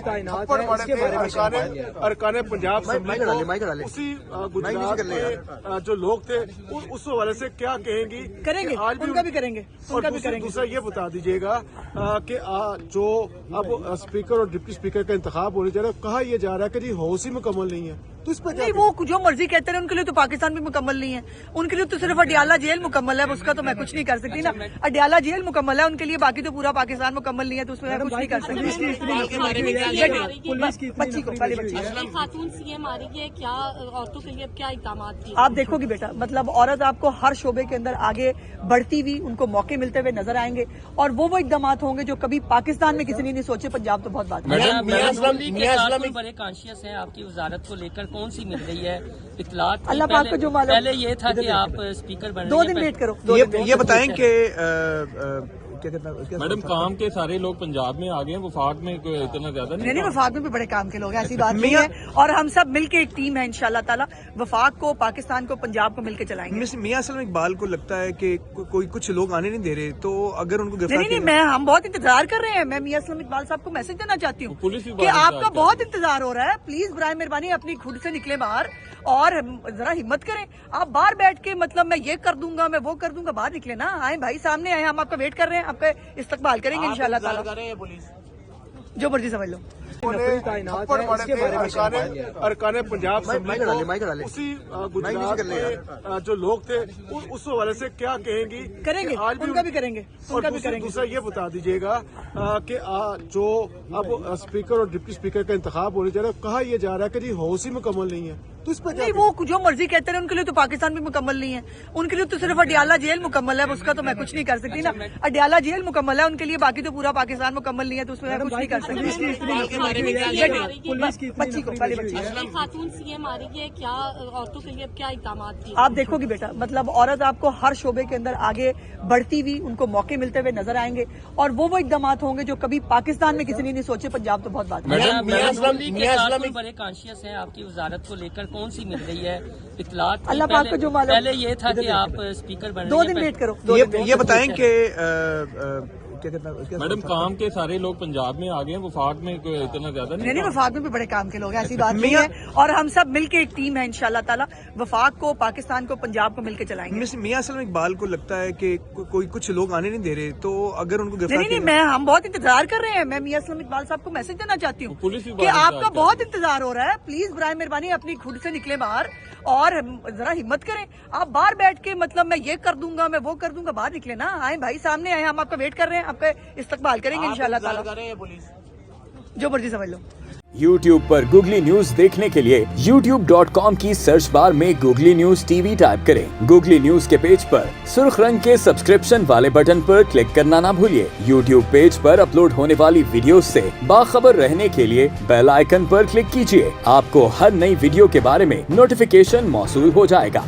थप्पड़ मारे थे अरकाने पंजाब उसी गुजरात के जो लोग थे उस हवाले से क्या कहेंगी? करेंगे, उनका भी करेंगे, उनका भी करेंगे। दूसरा ये बता दीजिएगा कि जो अब स्पीकर और डिप्टी स्पीकर का इंतखाब होने जा रहा है, कहा यह जा रहा है कि जी हाउस ही मुकम्मल नहीं है, तो इस पर नहीं, वो जो मर्जी कहते हैं, उनके लिए तो पाकिस्तान भी मुकम्मल नहीं है, उनके लिए तो सिर्फ अडियाला जेल मुकम्मल है, उसका तो मैं कुछ नहीं कर सकती ना। अडियाला जेल मुकम्मल है उनके लिए, बाकी तो पूरा पाकिस्तान मुकम्मल नहीं है, तो उसमें मैं कुछ नहीं कर सकती। बच्ची को पहले बच्ची खातून सीएम आ रही है, क्या औरतों के लिए अब क्या इकदाम? आप देखोगी बेटा, मतलब औरत आपको हर शोबे के अंदर आगे बढ़ती हुई, उनको मौके मिलते हुए नजर आएंगे, और वो इकदाम होंगे जो कभी पाकिस्तान में किसी ने नहीं सोचे। पंजाब तो बहुत बात है। बड़े कॉन्शियस हैं आपकी वजारत को लेकर, कौन सी मिल रही है इतला? अल्लाह पाक को जो मालूम। पहले ये था कि आप स्पीकर बन, 2 दिन वेट करो। ये बताएं कि क्या कहता है मैडम, काम के सारे लोग पंजाब में आ गए हैं, वफाक में कोई इतना ज्यादा नहीं, वफाक में भी बड़े काम के लोग हैं, ऐसी बात नहीं है, और हम सब मिलके एक टीम है इंशाल्लाह ताला, वफाक को, पाकिस्तान को, पंजाब को मिलके चलाएंगे। मियां सलीम इकबाल को लगता है कि कोई कुछ लोग आने नहीं दे रहे, तो अगर उनको नहीं, हम बहुत इंतजार कर रहे हैं। मैं मियां सलीम इकबाल साहब को मैसेज देना चाहती हूँ कि आपका बहुत इंतजार हो रहा है, प्लीज बराए मेहरबानी अपनी खुद से निकले बाहर और जरा हिम्मत करें। आप बाहर बैठ के मतलब मैं ये कर दूंगा, मैं वो कर दूंगा, बाहर निकले ना, आए भाई, सामने आए, हम आपका वेट कर रहे हैं, आपका इस्तकबाल करेंगे इंशाल्लाह ताला। जो मर्जी समझ लो। थप्पड़ मारे थे अरकाने पंजाब उसी गुजरात के जो लोग थे उस हवाले से क्या कहेंगी? करेंगे, उनका भी करेंगे, उनका भी करेंगे। दूसरा ये बता दीजिएगा कि जो अब स्पीकर और डिप्टी स्पीकर का इंतखाब होने जा रहा है, कहा यह जा रहा है कि जी हाउस ही मुकम्मल नहीं है, तो इस पर नहीं, वो जो मर्जी कहते हैं, उनके लिए तो पाकिस्तान भी मुकम्मल नहीं है, उनके लिए तो सिर्फ अडियाला जेल मुकम्मल है, उसका तो मैं कुछ नहीं कर सकती ना। अडियाला जेल मुकम्मल है उनके लिए, बाकी तो पूरा पाकिस्तान मुकम्मल नहीं है, तो उसमें मैं कुछ नहीं कर सकती। बच्ची को पहले बच्ची खातून सीएम आ रही है, क्या औरतों के लिए अब क्या इकदाम? आप देखोगी बेटा, मतलब औरत आपको हर शोबे के अंदर आगे बढ़ती हुई, उनको मौके मिलते हुए नजर आएंगे, और वो इकदाम होंगे जो कभी पाकिस्तान में किसी ने नहीं सोचे। पंजाब तो बहुत बात है। बड़े कॉन्शियस हैं आपकी वजारत को लेकर, कौन सी मिल रही है इतला? अल्लाह पाक को जो मालूम। पहले ये था कि आप स्पीकर बन, 2 दिन वेट करो। ये बताएं कि क्या कहता है मैडम, काम के सारे लोग पंजाब में आ गए हैं, वफाक में कोई इतना ज्यादा नहीं, वफाक में भी बड़े काम के लोग हैं, ऐसी बात नहीं है, और हम सब मिलके एक टीम है इंशाल्लाह ताला, वफाक को, पाकिस्तान को, पंजाब को मिलके चलाएंगे। मियां सलीम इकबाल को लगता है कि कोई कुछ लोग आने नहीं दे रहे, तो अगर उनको नहीं, हम बहुत इंतजार कर रहे हैं। मैं मियां सलीम इकबाल साहब को मैसेज देना चाहती हूँ कि आपका बहुत इंतजार हो रहा है, प्लीज बराए मेहरबानी अपनी खुद से निकले बाहर और जरा हिम्मत करें। आप बाहर बैठ के मतलब मैं ये कर दूंगा, मैं वो कर दूंगा, बाहर निकले ना, आए भाई, सामने आए, हम आपका वेट कर रहे हैं, आपका इस्तकबाल करेंगे इंशाल्लाह ताला। जो मर्जी समझ लो। YouTube पर गूगली न्यूज देखने के लिए youtube.com की सर्च बार में गूगली न्यूज टीवी टाइप करें। गूगली न्यूज के पेज पर सुर्ख रंग के सब्सक्रिप्शन वाले बटन पर क्लिक करना ना भूलिए। YouTube पेज पर अपलोड होने वाली वीडियो से बाखबर रहने के लिए बेल आइकन पर क्लिक कीजिए। आपको हर नई वीडियो के बारे में नोटिफिकेशन मौसूल हो जाएगा।